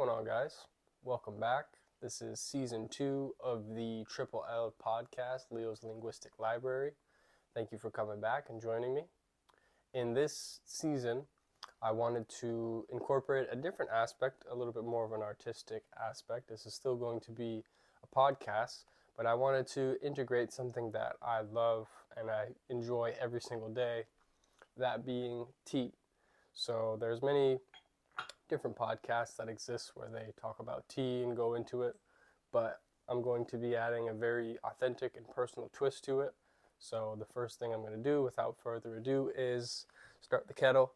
going on, guys? Welcome back. This is season 2 of the LLL podcast, Leo's Linguistic Library. Thank you for coming back and joining me. In this season, I wanted to incorporate a different aspect, a little bit more of an artistic aspect. This is still going to be a podcast, but I wanted to integrate something that I love and I enjoy every single day, that being tea. So there's many different podcasts that exist where they talk about tea and go into it, but I'm going to be adding a very authentic and personal twist to it. So the first thing I'm going to do without further ado is start the kettle,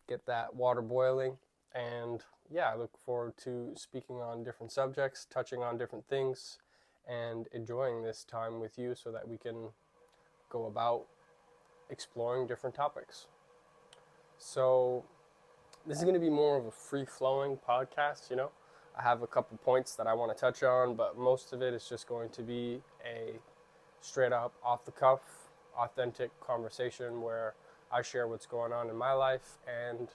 get that water boiling, and I look forward to speaking on different subjects, touching on different things, and enjoying this time with you so that we can go about exploring different topics. So this is going to be more of a free-flowing podcast, I have a couple points that I want to touch on, but most of it is just going to be a straight-up, off-the-cuff, authentic conversation where I share what's going on in my life, and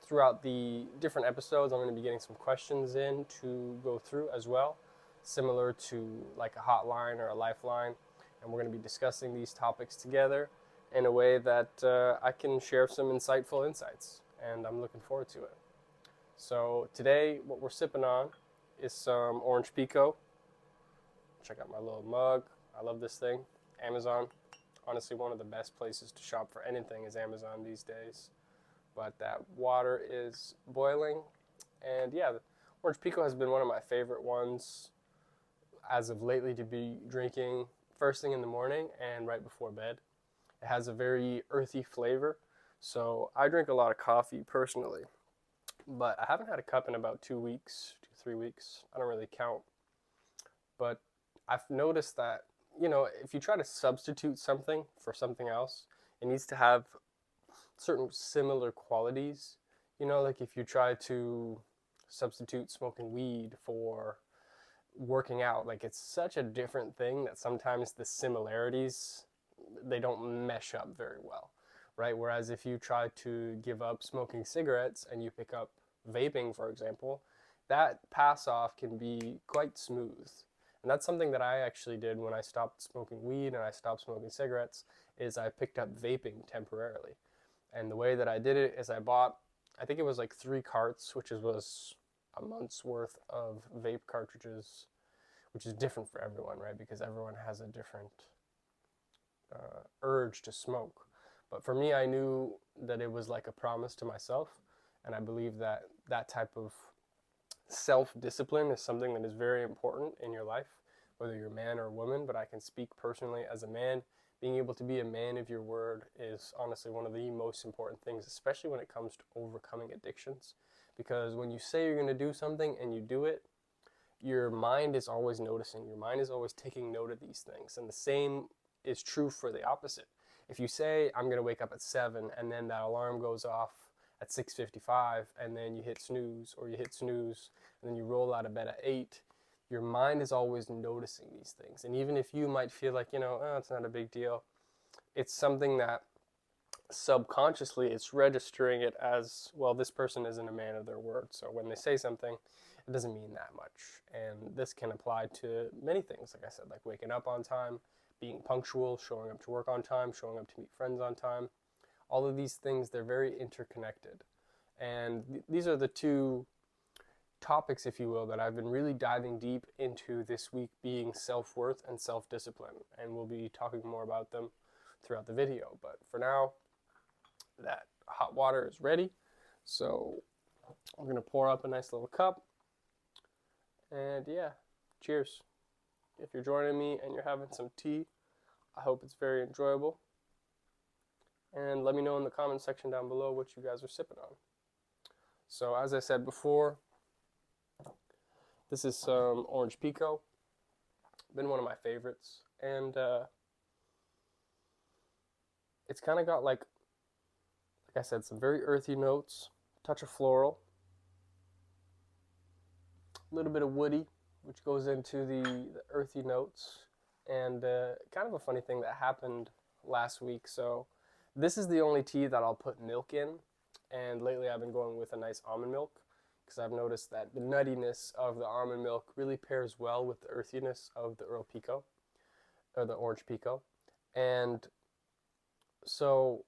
throughout the different episodes, I'm going to be getting some questions in to go through as well, similar to like a hotline or a lifeline, and we're going to be discussing these topics together in a way that I can share some insightful insights. And I'm looking forward to it. So today, what we're sipping on is some orange pico. Check out my little mug. I love this thing. Amazon. Honestly, one of the best places to shop for anything is Amazon these days. But that water is boiling. And the orange pico has been one of my favorite ones as of lately to be drinking first thing in the morning and right before bed. It has a very earthy flavor. So I drink a lot of coffee personally, but I haven't had a cup in about 2 weeks, 3 weeks. I don't really count. But I've noticed that, if you try to substitute something for something else, it needs to have certain similar qualities. Like if you try to substitute smoking weed for working out, like it's such a different thing that sometimes the similarities, they don't mesh up very well. Right? Whereas if you try to give up smoking cigarettes and you pick up vaping, for example, that pass off can be quite smooth. And that's something that I actually did when I stopped smoking weed and I stopped smoking cigarettes, is I picked up vaping temporarily. And the way that I did it is I bought, I think it was like 3 carts, which was a month's worth of vape cartridges, which is different for everyone, right? Because everyone has a different urge to smoke. But for me, I knew that it was like a promise to myself, and I believe that that type of self-discipline is something that is very important in your life, whether you're a man or a woman, but I can speak personally as a man. Being able to be a man of your word is honestly one of the most important things, especially when it comes to overcoming addictions, because when you say you're going to do something and you do it, your mind is always noticing, your mind is always taking note of these things, and the same is true for the opposite. If you say, I'm going to wake up at 7, and then that alarm goes off at 6:55, and then you hit snooze, or you hit snooze, and then you roll out of bed at 8, your mind is always noticing these things. And even if you might feel like, it's not a big deal, it's something that subconsciously it's registering it as, well, this person isn't a man of their word. So when they say something, it doesn't mean that much. And this can apply to many things, like I said, like waking up on time, being punctual, showing up to work on time, showing up to meet friends on time. All of these things, they're very interconnected. And these are the 2 topics, if you will, that I've been really diving deep into this week, being self-worth and self-discipline. And we'll be talking more about them throughout the video. But for now, that hot water is ready. So I'm going to pour up a nice little cup. And cheers. If you're joining me and you're having some tea, I hope it's very enjoyable. And let me know in the comment section down below what you guys are sipping on. So as I said before, this is some orange pico. Been one of my favorites. And it's kind of got like I said, some very earthy notes, touch of floral, a little bit of woody, which goes into the earthy notes, and kind of a funny thing that happened last week. So this is the only tea that I'll put milk in, and lately I've been going with a nice almond milk. because I've noticed that the nuttiness of the almond milk really pairs well with the earthiness of the Earl Pico, or the orange Pico. And so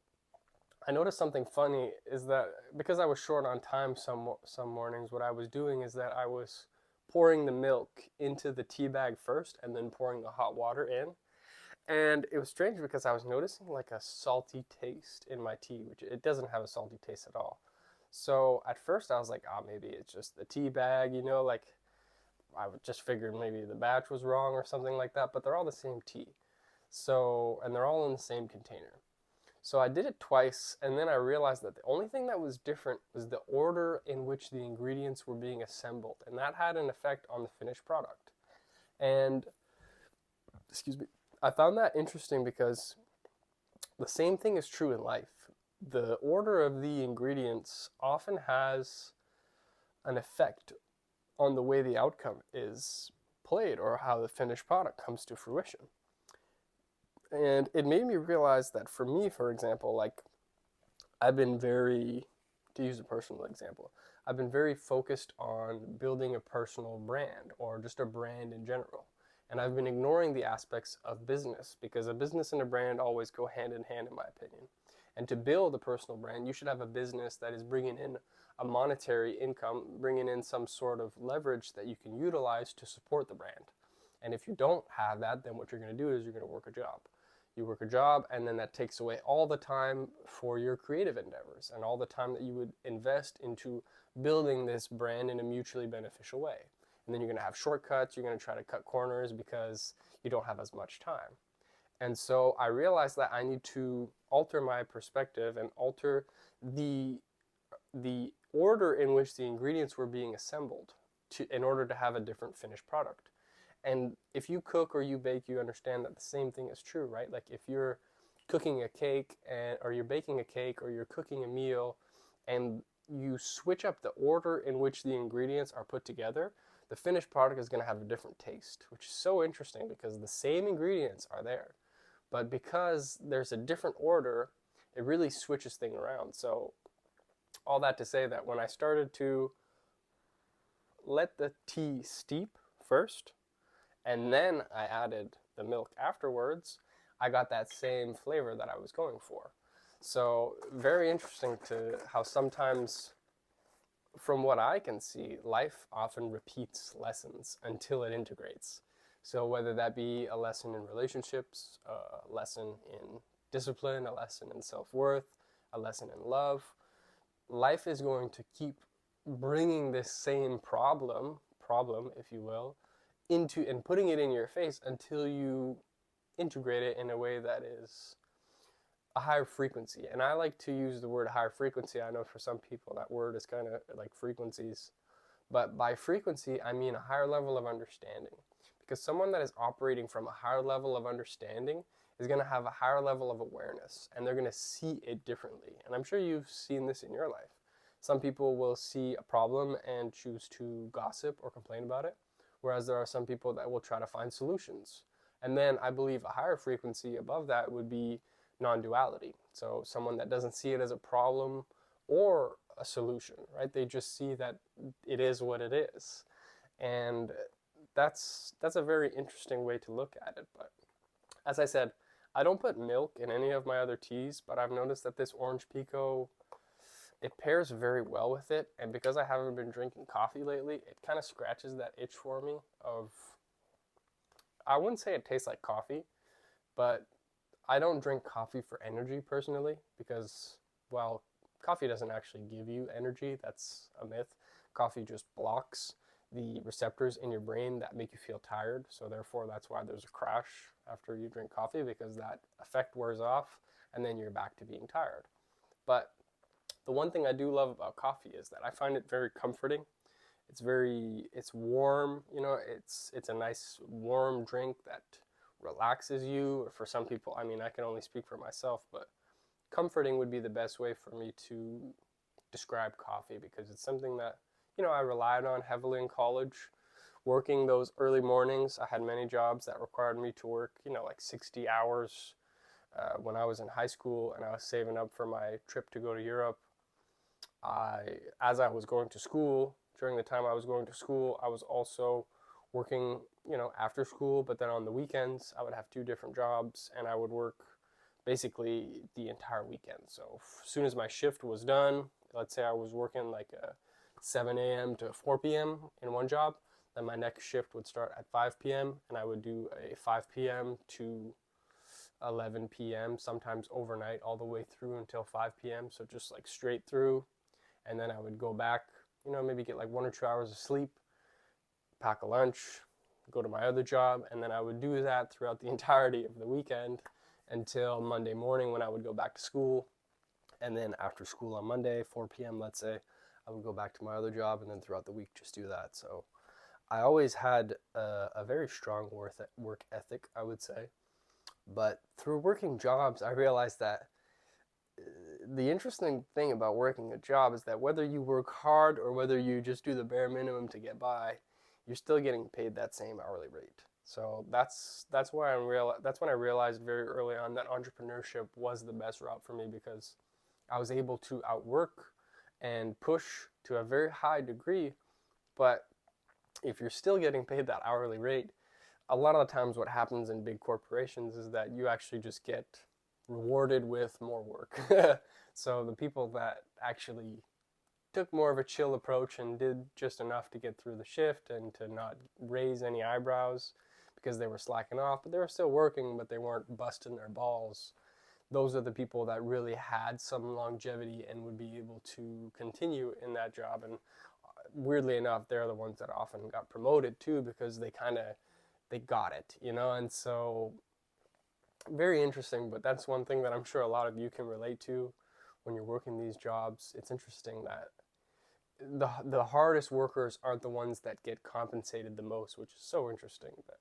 I noticed something funny is that because I was short on time some mornings, what I was doing is that I was pouring the milk into the tea bag first and then pouring the hot water in. And it was strange because I was noticing like a salty taste in my tea, which it doesn't have a salty taste at all. So at first I was like, oh, maybe it's just the tea bag, like I would just figure maybe the batch was wrong or something like that, but they're all the same tea. So, and they're all in the same container. So I did it twice, and then I realized that the only thing that was different was the order in which the ingredients were being assembled, and that had an effect on the finished product. And, excuse me, I found that interesting because the same thing is true in life. The order of the ingredients often has an effect on the way the outcome is played or how the finished product comes to fruition. And it made me realize that for me, for example, like I've been very, to use a personal example, I've been very focused on building a personal brand or just a brand in general. And I've been ignoring the aspects of business because a business and a brand always go hand in hand, in my opinion. And to build a personal brand, you should have a business that is bringing in a monetary income, bringing in some sort of leverage that you can utilize to support the brand. And if you don't have that, then what you're going to do is you're going to work a job. You work a job, and then that takes away all the time for your creative endeavors and all the time that you would invest into building this brand in a mutually beneficial way. And then you're going to have shortcuts. You're going to try to cut corners because you don't have as much time. And so I realized that I need to alter my perspective and alter the order in which the ingredients were being assembled in order to have a different finished product. And if you cook or you bake, you understand that the same thing is true, right? Like if you're cooking a cake or you're baking a cake or you're cooking a meal and you switch up the order in which the ingredients are put together, the finished product is going to have a different taste, which is so interesting because the same ingredients are there. But because there's a different order, it really switches things around. So all that to say that when I started to let the tea steep first, and then I added the milk afterwards, I got that same flavor that I was going for. So very interesting to how sometimes, from what I can see, life often repeats lessons until it integrates. So whether that be a lesson in relationships, a lesson in discipline, a lesson in self-worth, a lesson in love, life is going to keep bringing this same problem, if you will, into and putting it in your face until you integrate it in a way that is a higher frequency. And I like to use the word higher frequency. I know for some people that word is kind of like frequencies. But by frequency, I mean a higher level of understanding. Because someone that is operating from a higher level of understanding is going to have a higher level of awareness. And they're going to see it differently. And I'm sure you've seen this in your life. Some people will see a problem and choose to gossip or complain about it. Whereas there are some people that will try to find solutions. And then I believe a higher frequency above that would be non-duality. So someone that doesn't see it as a problem or a solution, right? They just see that it is what it is. And that's a very interesting way to look at it. But as I said, I don't put milk in any of my other teas, but I've noticed that this orange Pico, it pairs very well with it, and because I haven't been drinking coffee lately, it kind of scratches that itch for me of, I wouldn't say it tastes like coffee, but I don't drink coffee for energy personally because, well, coffee doesn't actually give you energy. That's a myth. Coffee just blocks the receptors in your brain that make you feel tired, so therefore that's why there's a crash after you drink coffee, because that effect wears off and then you're back to being tired. But the one thing I do love about coffee is that I find it very comforting. It's warm, it's a nice warm drink that relaxes you. Or for some people, I mean, I can only speak for myself, but comforting would be the best way for me to describe coffee because it's something that, I relied on heavily in college. Working those early mornings, I had many jobs that required me to work, like 60 hours when I was in high school and I was saving up for my trip to go to Europe. As I was going to school during the time I was going to school, I was also working, after school, but then on the weekends, I would have two different jobs and I would work basically the entire weekend. So as soon as my shift was done, let's say I was working like a 7 a.m. to 4 p.m. in one job, then my next shift would start at 5 p.m. and I would do a 5 p.m. to 11 p.m., sometimes overnight all the way through until 5 p.m. So just like straight through. And then I would go back, maybe get like 1 or 2 hours of sleep, pack a lunch, go to my other job, and then I would do that throughout the entirety of the weekend until Monday morning when I would go back to school. And then after school on Monday, 4 p.m., let's say, I would go back to my other job, and then throughout the week just do that. So I always had a very strong work ethic, I would say. But through working jobs, I realized that the interesting thing about working a job is that whether you work hard or whether you just do the bare minimum to get by, you're still getting paid that same hourly rate. So that's when I realized very early on that entrepreneurship was the best route for me, because I was able to outwork and push to a very high degree. But if you're still getting paid that hourly rate, a lot of the times what happens in big corporations is that you actually just get rewarded with more work. So the people that actually took more of a chill approach and did just enough to get through the shift and to not raise any eyebrows because they were slacking off, but they were still working, but they weren't busting their balls. Those are the people that really had some longevity and would be able to continue in that job. And weirdly enough, they're the ones that often got promoted too, because they got it, and so very interesting. But that's one thing that I'm sure a lot of you can relate to when you're working these jobs. It's interesting that the hardest workers aren't the ones that get compensated the most, which is so interesting. But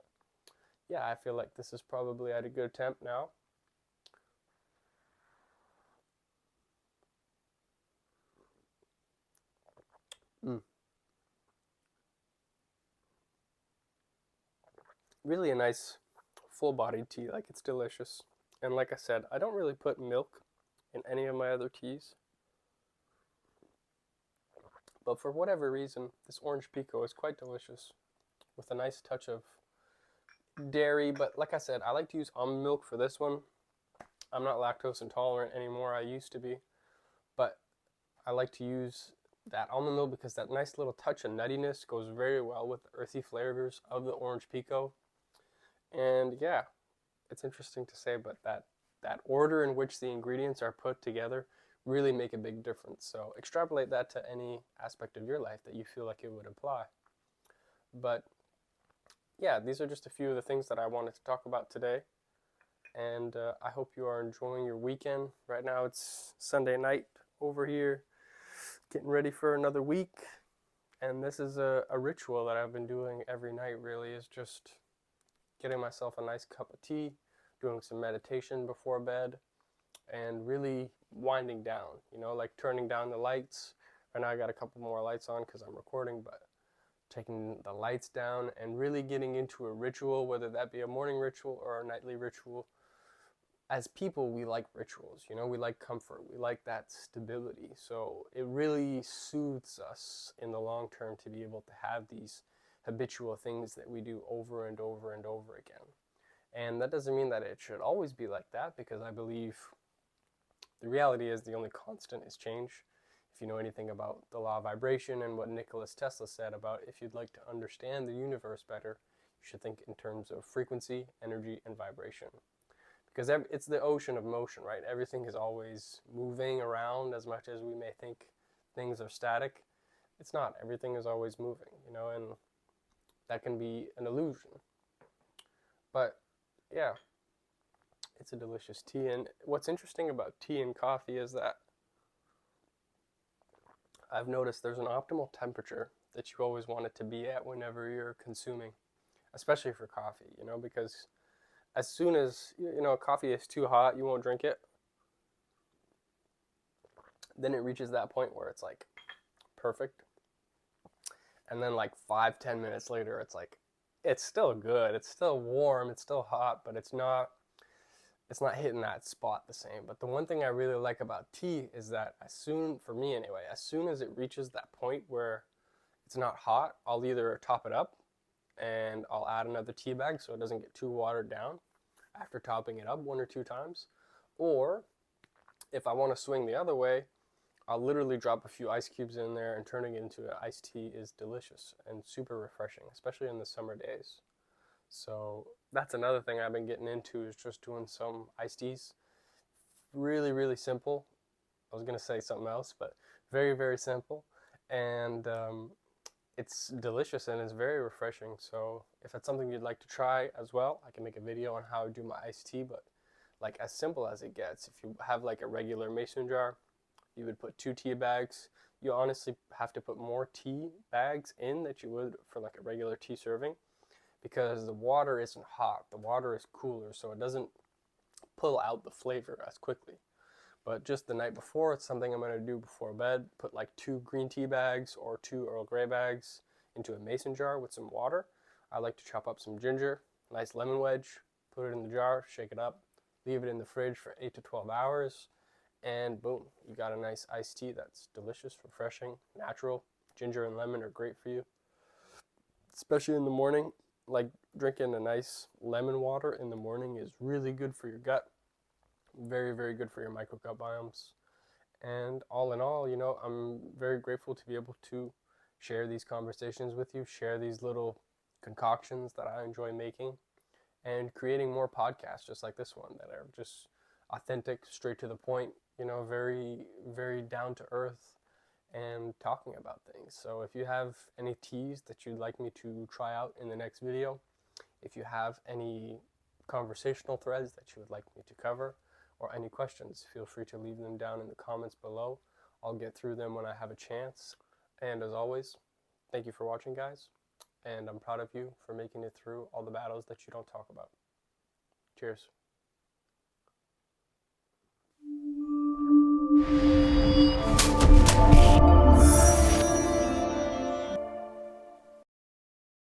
yeah, I feel like this is probably at a good temp now. Really a nice full-bodied tea. Like, it's delicious. And like I said, I don't really put milk in any of my other teas. But for whatever reason, this orange pico is quite delicious with a nice touch of dairy. But like I said, I like to use almond milk for this one. I'm not lactose intolerant anymore. I used to be. But I like to use that almond milk because that nice little touch of nuttiness goes very well with the earthy flavors of the orange pico. And yeah, it's interesting to say, but that order in which the ingredients are put together really make a big difference. So extrapolate that to any aspect of your life that you feel like it would apply. But yeah, these are just a few of the things that I wanted to talk about today. And I hope you are enjoying your weekend. Right now it's Sunday night over here, getting ready for another week. And this is a ritual that I've been doing every night, really, is just getting myself a nice cup of tea, doing some meditation before bed, and really winding down, like turning down the lights. Right now I got a couple more lights on because I'm recording, but taking the lights down and really getting into a ritual, whether that be a morning ritual or a nightly ritual. As people, we like rituals, we like comfort, we like that stability. So it really soothes us in the long term to be able to have these habitual things that we do over and over and over again. And that doesn't mean that it should always be like that, because I believe the reality is the only constant is change. If you know anything about the law of vibration and what Nikola Tesla said about if you'd like to understand the universe better, you should think in terms of frequency, energy, and vibration. Because it's the ocean of motion, right? Everything is always moving around. As much as we may think things are static, it's not. Everything is always moving, and that can be an illusion. But yeah, it's a delicious tea. And what's interesting about tea and coffee is that I've noticed there's an optimal temperature that you always want it to be at whenever you're consuming, especially for coffee, because as soon as, coffee is too hot, you won't drink it. Then it reaches that point where it's like perfect. And then like 5-10 minutes later, it's like, it's still good. It's still warm. It's still hot, but it's not hitting that spot the same. But the one thing I really like about tea is that for me anyway, as soon as it reaches that point where it's not hot, I'll either top it up and I'll add another tea bag so it doesn't get too watered down after topping it up 1 or 2 times. Or if I want to swing the other way, I'll literally drop a few ice cubes in there, and turning it into an iced tea is delicious and super refreshing, especially in the summer days. So that's another thing I've been getting into, is just doing some iced teas. Really, really simple. I was going to say something else, but very, very simple. And it's delicious and it's very refreshing. So if it's something you'd like to try as well, I can make a video on how I do my iced tea, but like as simple as it gets. If you have like a regular mason jar, you would put 2 tea bags. You honestly have to put more tea bags in that you would for like a regular tea serving, because the water isn't hot. The water is cooler, so it doesn't pull out the flavor as quickly. But just the night before, it's something I'm going to do before bed. Put like 2 green tea bags or 2 Earl Grey bags into a mason jar with some water. I like to chop up some ginger, nice lemon wedge, put it in the jar, shake it up, leave it in the fridge for 8 to 12 hours, and boom, you got a nice iced tea that's delicious, refreshing, natural. Ginger and lemon are great for you, especially in the morning. Like drinking a nice lemon water in the morning is really good for your gut. Very, very good for your microgut biomes. And all in all, I'm very grateful to be able to share these conversations with you, share these little concoctions that I enjoy making, and creating more podcasts just like this one that are just authentic, straight to the point, very, very down to earth and talking about things. So if you have any teas that you'd like me to try out in the next video, if you have any conversational threads that you would like me to cover, or any questions, feel free to leave them down in the comments below. I'll get through them when I have a chance. And as always, thank you for watching, guys. And I'm proud of you for making it through all the battles that you don't talk about. Cheers.